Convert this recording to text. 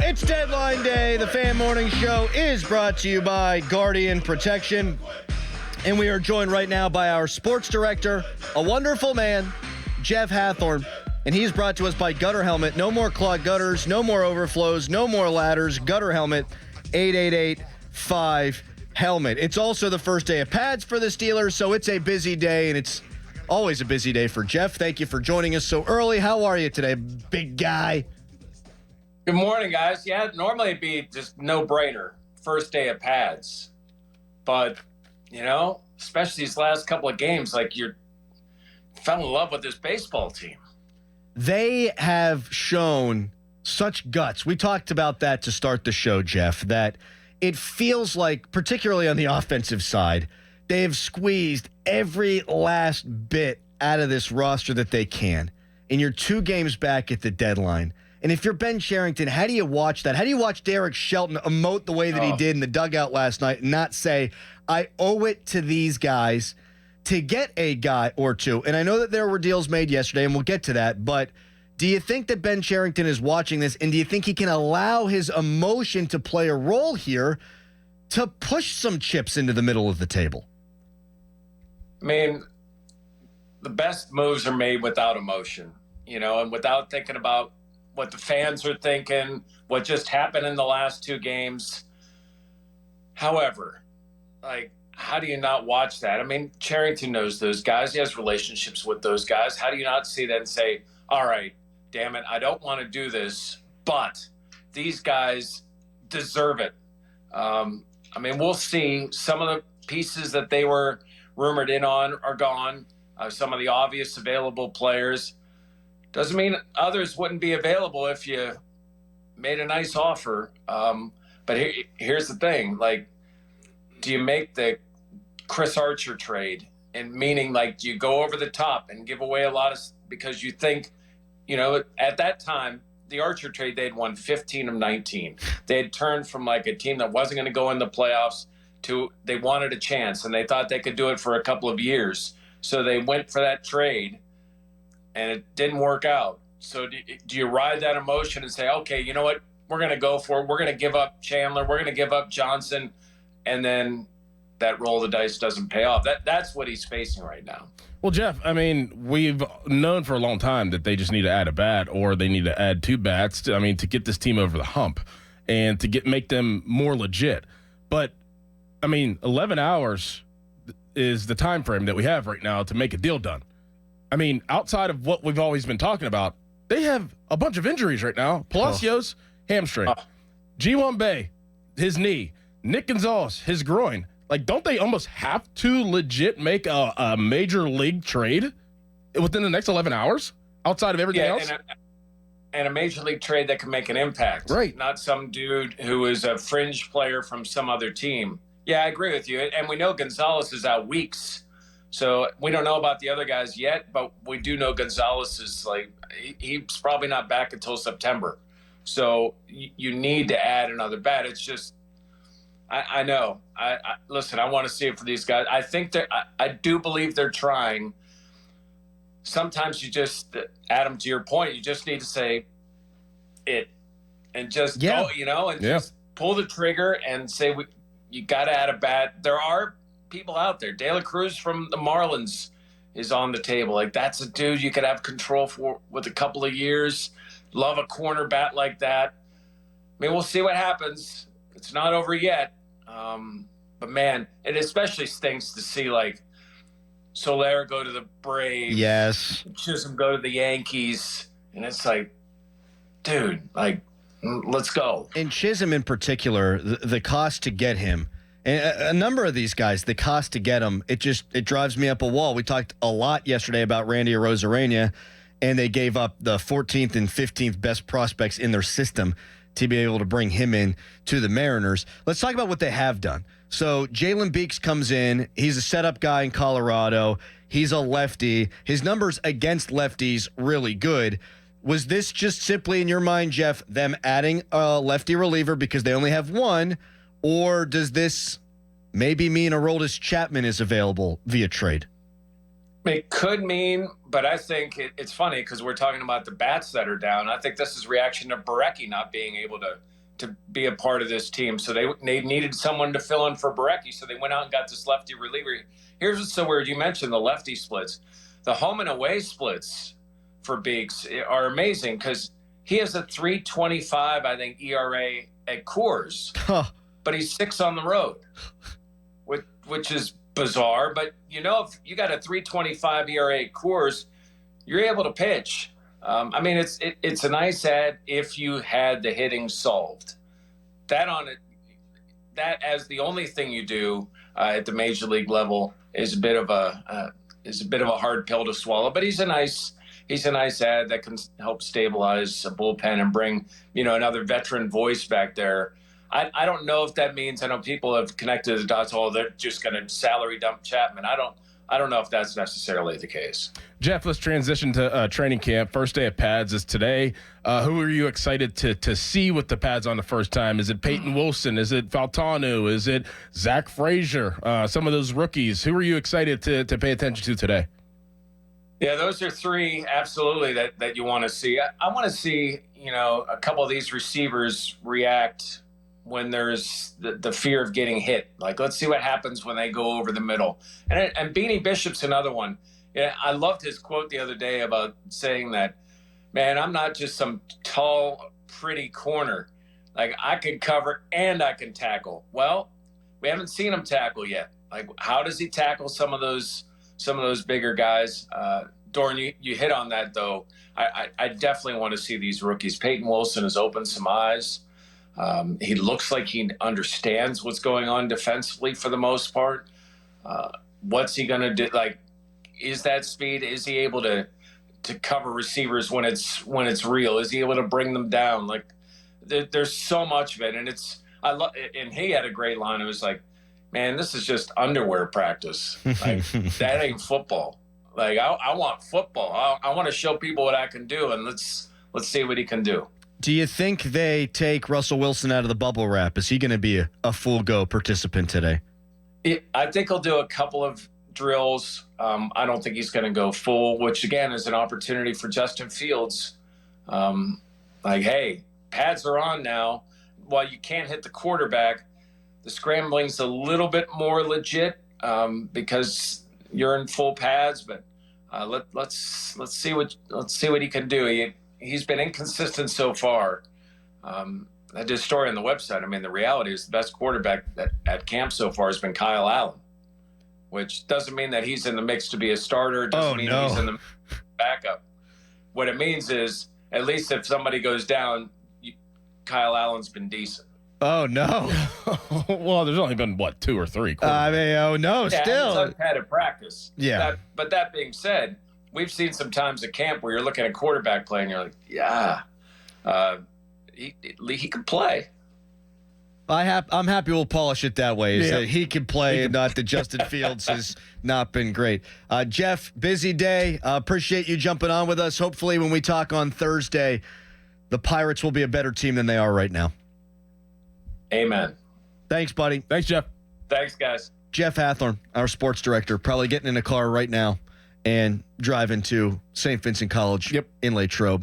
It's deadline day. The Fan Morning Show is brought to you by Guardian Protection. And we are joined right now by our sports director, a wonderful man, Jeff Hathhorn. And he's brought to us by Gutter Helmet. No more clogged gutters, no more overflows, no more ladders. Gutter Helmet, 888-5-HELMET. It's also the first day of pads for the Steelers, so it's a busy day, and it's always a busy day for Jeff. Thank you for joining us so early. How are you today, big guy? Good morning, guys. Yeah, normally it'd be just no-brainer, first day of pads. But, especially these last couple of games, like you fell in love with this baseball team. They have shown such guts. We talked about that to start the show, Jeff, that it feels like, particularly on the offensive side, they have squeezed every last bit out of this roster that they can. And you're 2 games back at the deadline. And if you're Ben Cherington, how do you watch that? How do you watch Derek Shelton emote the way that he did in the dugout last night and not say, I owe it to these guys to get a guy or two? And I know that there were deals made yesterday, and we'll get to that, but do you think that Ben Cherington is watching this, and do you think he can allow his emotion to play a role here to push some chips into the middle of the table? I mean, the best moves are made without emotion, and without thinking about what the fans are thinking, what just happened in the last 2 games. However, how do you not watch that? I mean, Cherington knows those guys. He has relationships with those guys. How do you not see that and say, all right, damn it, I don't want to do this, but these guys deserve it. We'll see. Some of the pieces that they were rumored in on are gone. Some of the obvious available players. Doesn't mean others wouldn't be available if you made a nice offer. But here's the thing. Do you make the Chris Archer trade? And meaning, do you go over the top and give away a lot of – because you think, at that time, the Archer trade, they'd won 15 of 19. They had turned from, a team that wasn't going to go in the playoffs to they wanted a chance, and they thought they could do it for a couple of years. So they went for that trade. And it didn't work out. So do you ride that emotion and say, okay, you know what? We're going to go for it. We're going to give up Chandler. We're going to give up Johnson. And then that roll of the dice doesn't pay off. That's what he's facing right now. Well, Jeff, we've known for a long time that they just need to add a bat or they need to add 2 bats to get this team over the hump and to make them more legit. But, 11 hours is the time frame that we have right now to make a deal done. Outside of what we've always been talking about, they have a bunch of injuries right now. Palacios, hamstring. G1 Bay, his knee. Nick Gonzalez, his groin. Don't they almost have to legit make a major league trade within the next 11 hours outside of everything else? And a major league trade that can make an impact. Right. Not some dude who is a fringe player from some other team. Yeah, I agree with you. And we know Gonzalez is out weeks. So we don't know about the other guys yet, but we do know Gonzalez is he's probably not back until September. So you need to add another bat. It's just, I know. Listen, I want to see it for these guys. I think I do believe they're trying. Sometimes you just, Adam, to your point, you just need to say it and just go, just pull the trigger and say, you got to add a bat. There are people out there. De La Cruz from the Marlins is on the table. That's a dude you could have control for with a couple of years. Love a corner bat like that. We'll see what happens. It's not over yet. But man, it especially stinks to see Soler go to the Braves. Yes. Chisholm go to the Yankees. And it's dude, let's go. And Chisholm in particular, the cost to get him, and a number of these guys, the cost to get them, it drives me up a wall. We talked a lot yesterday about Randy Arozarena, and they gave up the 14th and 15th best prospects in their system to be able to bring him in to the Mariners. Let's talk about what they have done. So Jalen Beeks comes in. He's a setup guy in Colorado. He's a lefty. His numbers against lefties really good. Was this just simply, in your mind, Jeff, them adding a lefty reliever because they only have one, or does this maybe mean Aroldis Chapman is available via trade? It could mean, but I think it's funny because we're talking about the bats that are down. I think this is reaction to Barecki not being able to to be a part of this team. So they needed someone to fill in for Barecki. So they went out and got this lefty reliever. Here's what's so weird. You mentioned the lefty splits. The home and away splits for Beeks are amazing because he has a 3.25, I think, ERA at Coors, but he's 6 on the road, which is bizarre. But, if you got a 3.25 ERA at Coors, you're able to pitch. I mean, it's a nice ad if you had the hitting solved. That as the only thing you do at the major league level is a bit of a hard pill to swallow. But he's a nice ad that can help stabilize a bullpen and bring another veteran voice back there. I don't know if that means, I know people have connected the dots. Oh, they're just going to salary dump Chapman. I don't know if that's necessarily the case. Jeff, let's transition to training camp. First day of pads is today. Who are you excited to see with the pads on the first time? Is it Peyton Wilson? Is it Faltanu? Is it Zach Frazier? Some of those rookies. Who are you excited to pay attention to today? Yeah, those are 3 absolutely that you want to see. I want to see, a couple of these receivers react when there's the fear of getting hit. Like, let's see what happens when they go over the middle. And Beanie Bishop's another one. Yeah, I loved his quote the other day about saying that, man, I'm not just some tall, pretty corner. Like, I can cover and I can tackle. Well, we haven't seen him tackle yet. Like, how does he tackle some of those bigger guys? Doran, you hit on that, though. I definitely want to see these rookies. Peyton Wilson has opened some eyes. He looks like he understands what's going on defensively for the most part. What's he going to do? Like, is that speed? Is he able to cover receivers when it's real? Is he able to bring them down? Like, there's so much of it, and and he had a great line. It was like, man, this is just underwear practice. Like, that ain't football. Like, I want football. I want to show people what I can do, and let's see what he can do. Do you think they take Russell Wilson out of the bubble wrap? Is he going to be a full-go participant today? I think he'll do a couple of drills. I don't think he's going to go full, which, again, is an opportunity for Justin Fields. Like, hey, pads are on now. While you can't hit the quarterback, the scrambling's a little bit more legit because you're in full pads. But let's see what he can do. He's been inconsistent so far. I did a story on the website. I mean, the reality is the best quarterback at camp so far has been Kyle Allen, which doesn't mean that he's in the mix to be a starter. Doesn't mean he's in the backup. What it means is, at least if somebody goes down, Kyle Allen's been decent. Oh, no. Well, there's only been, 2 or 3 quarterbacks. I mean, oh, no, yeah, still. He's had a practice. Yeah. But that being said, we've seen some times at camp where you're looking at quarterback play and you're like, yeah, he can play. I'm happy we'll polish it that way. Is Yeah. that he can play and not that Justin Fields has not been great. Jeff, busy day. Appreciate you jumping on with us. Hopefully when we talk on Thursday, the Pirates will be a better team than they are right now. Amen. Thanks, buddy. Thanks, Jeff. Thanks, guys. Jeff Hathhorn, our sports director, probably getting in a car right now and driving to St. Vincent College in Latrobe.